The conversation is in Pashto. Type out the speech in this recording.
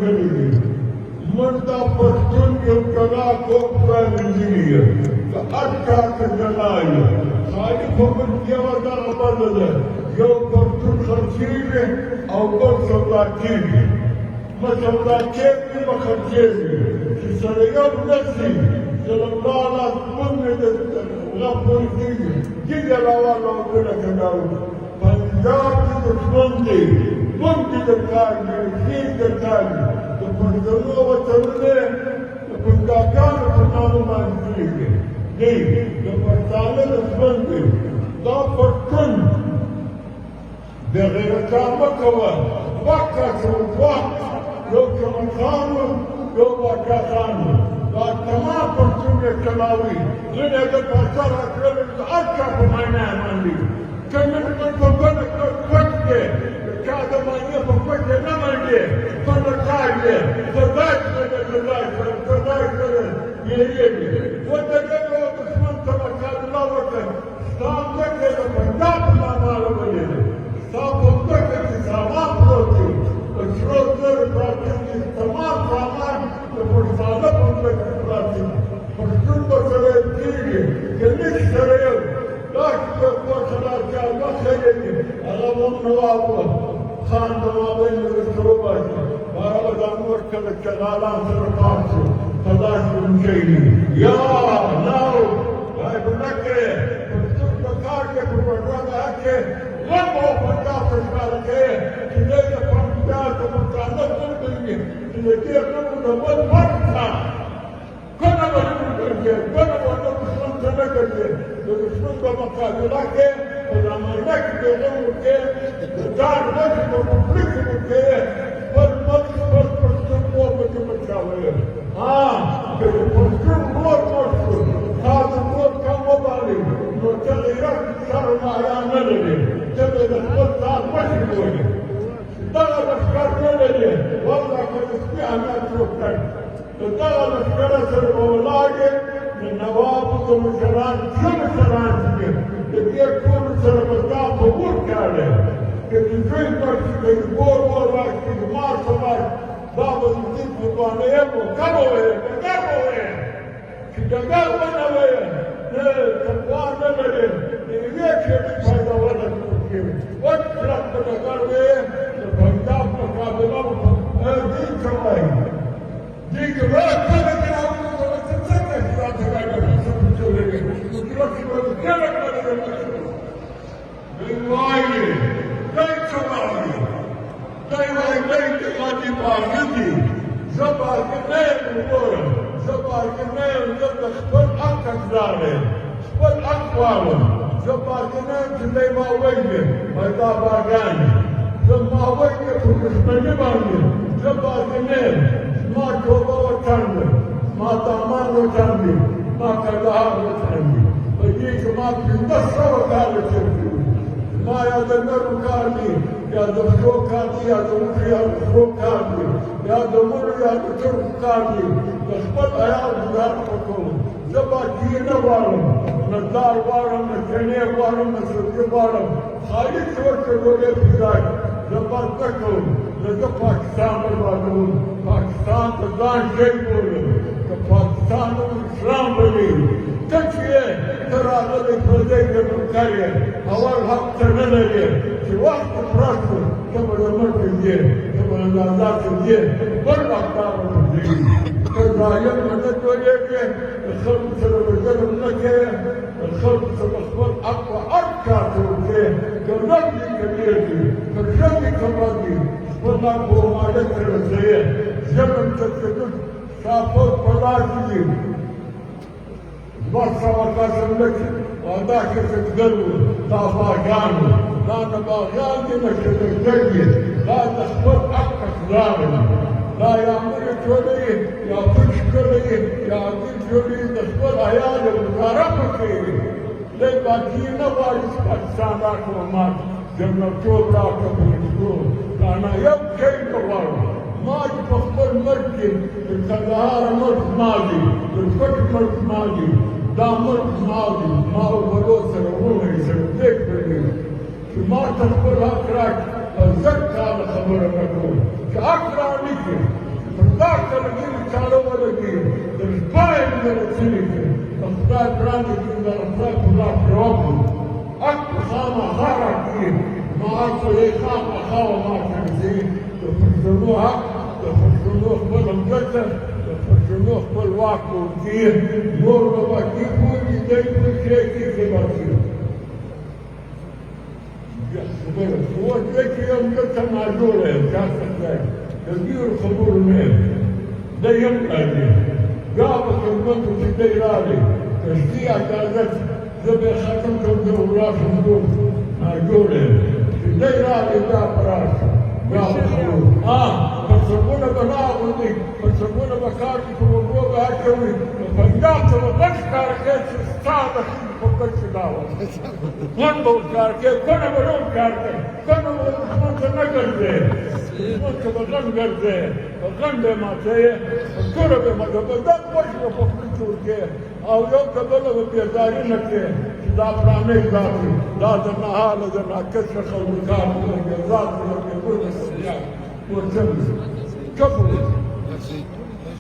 ملګری دی موږ دا پښتون یو کلا کوم پرانیزي که هر کار ته جلا یو خالي خو موږ یوه دغه بله ده یو پښتون خرڅېږي او بل سودا کېږي به سودا کېږي به خرڅېږي چې سره یو نه شي سره لاس باندې د هغه پورې کېږي جګ علاوه لوګونه کوي پنجاب کې دښمن دی موږ دې د کار دی ښې د کار دی د پښتنو وطنونه د پنجابیانو په نامه باندې کېږي دی د پښتانه دښمن دی دا پښتون د غیرتان مه کوه وقته چې وخت یو چمن خان و یو باچا خان و دا تمام پښتون یې چلاوي ځینې د پاچا راکړلې د هر چا په معنا باندې که نن په بله کوټ کې چا د معنی په کوټ کې نه منډې بله کار یې زردای سره زردای سره یېرېږي ودرېږي او دښمن ته مقابله وکړه ستا ځمکه د پنجاب په نامه ولېده ستا په ځمکه کې سامان پروت دی په سرو زرو پراته دي تمام سامان د پښتانه په ځمکه کې پراته دي پښتون به سره کېږي که نشي سره یو دا چې د کوټه چې الله خیر دی هغه هم نواب و خان نواب یې ورسته وباسي هغه دا نور کله چغالان سره پام شو تداشي وشي یا نو وای بنکه پښتون په کار کې په پروګرام کې لږه پنجاب ته ښکاره کوي چې دې د پنجاب د پښتانه څنګه چې دې خلکو د بل فرق ته کله به وکړي کله به د دښمن سره کوي د دښمن په مقابله کې په زمانه کې د غوړو کې د ځان وځي په پولیسو کې پر مخ پر پښتون مور په بچاوي که د پښتون مور پښتو تاسو مور کم وبالي نو چې غیرت سره معنا نه لري چې د خپل ځان مشي کوي دغه لښکر نه لري والله که د سپي اهمیت وکړي دغه لښکر سره به ولاړې د نوابو د مشران ښه مشران دي د دې ټولو سره به دا په ور کار دی که د زوی مړ شي که د مور مور راشي که د مار څه راشي دا به د دې قربانۍ و کم وویل ډګر وویل چې ډګر ونه ویل نه تقوا نه لري د یوې شېبې فایده ونه کوي وچ کلک په ډګر ویل د پنجاب مقابله دې څه وایي دې که وایي کله چې Внимание! Дайте вами! Дай вам дайте мати пам'яті! Забаркинею ворог! Забаркинею за акт здали! Спод аквалом! Забаркинею чи дай мавайки! Майда багані! За мавайки покушманівані! Забаркинею! Зма чолова чанди! Зма таману чанди! Зма кадагару чанди! Подійки мати досова кали чанди! ما یا د نرو کار دی یا د پښو کار دی یا د اوښو یا د پښو کار دی یا د مړو یا د چرګو کار دی د خپل عیال ګزار وکړو زه باقي نه غواړم نه دال غواړم نه چڼې غواړم نه سبزي غواړم خالي کور کې ډوډۍ پیدا کړي زه برده کوم زه پاکستان بربادوم پاکستان ته ځان شی بولم که پاکستان اسلام بولي ته چې یې ته راغلی پردی ګټونکی یې اول حق ته نه لرې چې وخت پوره شو ته به د مړکې ځې ته به د آزاد ځې بل وختار به ځې ته ظالم نه نه جوړېږې د خلکو سره به ظلم نه کوې د خلکو سره خپل حق په هر کار ته وکړې که رد دې کمیږي که ښه دې کمر دي خپل حق په عمالت سره رسوې ظلم تشدد شاپور په لاس دي دوه سوه کسه مړه او دا شرکتګر وو دا باغیان وو دا نه باغیان دي نه شرکتګر دي دا د خپل حق خلاف دي دا یا مړه جوړوي یا پوچ کوي یا عادل جوړوي د خپل عیال ګزاره کوي دی باقي نه غواړي چې پاکستان راکړو مات جنرالتوب راکړو پولیسو دا نه یو شی نه غواړو ما چې په خپل ملک کې د کندهار ملک زما دي د پټ ملک زما دي دا ملک زما دي ما او بلو سره ووایي سره دې کړی چې ما ته خپل حق راکړي او زه کاله خبره نه کوم چې حق رانیسي خامخا راکړي معاص یې خامخا وماته د پښتنو حق د پښتنو خپل مځکه د پښتنو خپل واک وکړي نور به باقي پوهېږي دی په شی کې خبرې اوس دی چې یو مځکه ناجوړه یم چا څه دی د ډېرو خبرو نه یم دی هم راځي بیا په خدمتو کې دی راغی کشتي عدالت زه به یې ختم کړم زه به ولاړ شم ټول ناجوړه یم چې دی راغی بیا په راشه بیا به خبرو بنسټونه به نه اغوندي بنسټونه به کار کړي په اوبو به اچوي نو پنجاب ته به غټ ښکاره کوي چې ستا د ښځې په کټ کې دا وه غټ به ورښکاره کوي کونه به نه ورښکاره کوي کونه به دښمن ته نه ګرځې دښمن ته به غن ګرځې په غن به یې ماتوې په توره به یې ماتوې په دغ غوښې به په خوله کې ورکوې او یو که بله به بېزاري نه کړې چې دا فلانی ذاتي دا د نهاله د ناکسه خلکو کار دی ذات دی ورته چپ